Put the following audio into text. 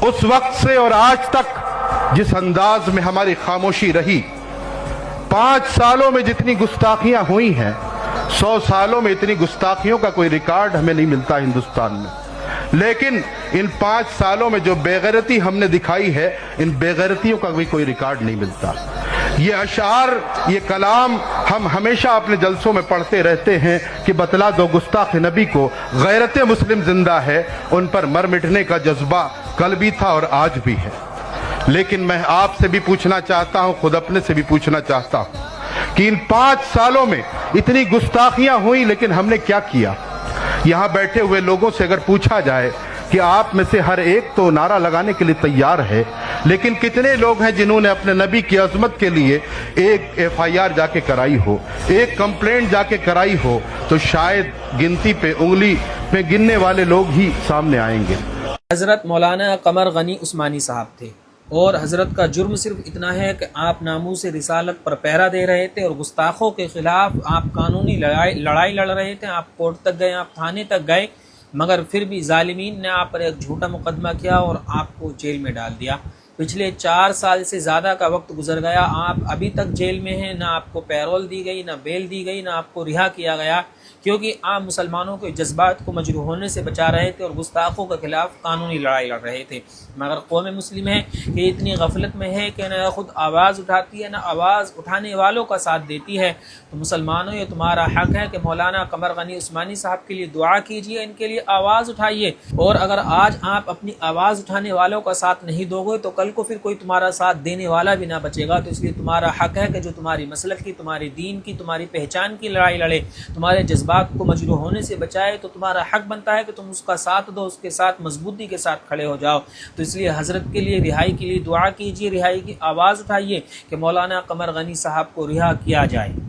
उस वक्त से और आज तक जिस अंदाज में हमारी खामोशी रही, 5 सालों में जितनी गुस्ताखियां हुई हैं, 100 सालों में इतनी गुस्ताखियों का कोई रिकॉर्ड हमें नहीं मिलता हिंदुस्तान में। लेकिन इन 5 सालों में जो बेगैरती हमने दिखाई है, इन बेगैरतियों का भी कोई रिकॉर्ड नहीं मिलता। ये अशार, ये कलाम हम हमेशा अपने जलसों में पढ़ते रहते हैं कि बतला दो गुस्ताख नबी को, गैरत मुस्लिम जिंदा है, उन पर मर मिटने का जज्बा कल भी था और आज भी है। लेकिन मैं आपसे भी पूछना चाहता हूं, खुद अपने से भी पूछना चाहता हूं कि इन 5 सालों में इतनी गुस्ताखियां हुई, लेकिन हमने क्या किया? यहां बैठे हुए लोगों से अगर पूछा जाए कि आप में से हर एक तो नारा लगाने के लिए तैयार है, लेकिन कितने लोग हैं जिन्होंने अपने नबी की अजमत के लिए एक FIR जाके कराई हो, एक कंप्लेंट जाके कराई हो? तो शायद गिनती पे उंगली में गिनने वाले लोग ही सामने आएंगे। हज़रत मौलाना कमर गनी उस्मानी साहब थे और हज़रत का जुर्म सिर्फ इतना है कि आप नामूस रिसालत पर पहरा दे रहे थे और गुस्ताखों के खिलाफ आप कानूनी लड़ाई लड़ रहे थे। आप कोर्ट तक गए, आप थाने तक गए, मगर फिर भी जालिमीन ने आप पर एक झूठा मुकदमा किया और आपको जेल में डाल दिया। पिछले 4 साल से ज़्यादा का वक्त गुजर गया, आप अभी तक जेल में हैं। ना आपको पैरोल दी गई, ना बेल दी गई, ना आपको रिहा किया गया, क्योंकि आप मुसलमानों के जज्बात को मजरूह होने से बचा रहे थे और गुस्ताखों के खिलाफ कानूनी लड़ाई लड़ रहे थे। मगर कौम मुस्लिम है कि इतनी गफलत में है कि न खुद आवाज़ उठाती है, न आवाज़ उठाने वालों का साथ देती है। तो मुसलमानों, ये तुम्हारा हक है कि मौलाना कमर गनी उस्मानी साहब के लिए दुआ कीजिए, इनके लिए आवाज़ उठाइए। और अगर आज आप अपनी आवाज़ उठाने वालों का साथ नहीं दोगे तो कल को फिर कोई तुम्हारा साथ देने वाला भी ना बचेगा। तो इसलिए तुम्हारा हक है कि जो तुम्हारी मसलक की, तुम्हारी दीन की, तुम्हारी पहचान की लड़ाई लड़े, तुम्हारे जज्बात को मजरूह होने से बचाए, तो तुम्हारा हक बनता है कि तुम उसका साथ दो, उसके साथ मजबूती के साथ खड़े हो जाओ। तो इसलिए हज़रत के लिए रिहाई के लिए दुआ कीजिए, रिहाई की आवाज़ उठाइए कि मौलाना कमर गनी साहब को रिहा किया जाए।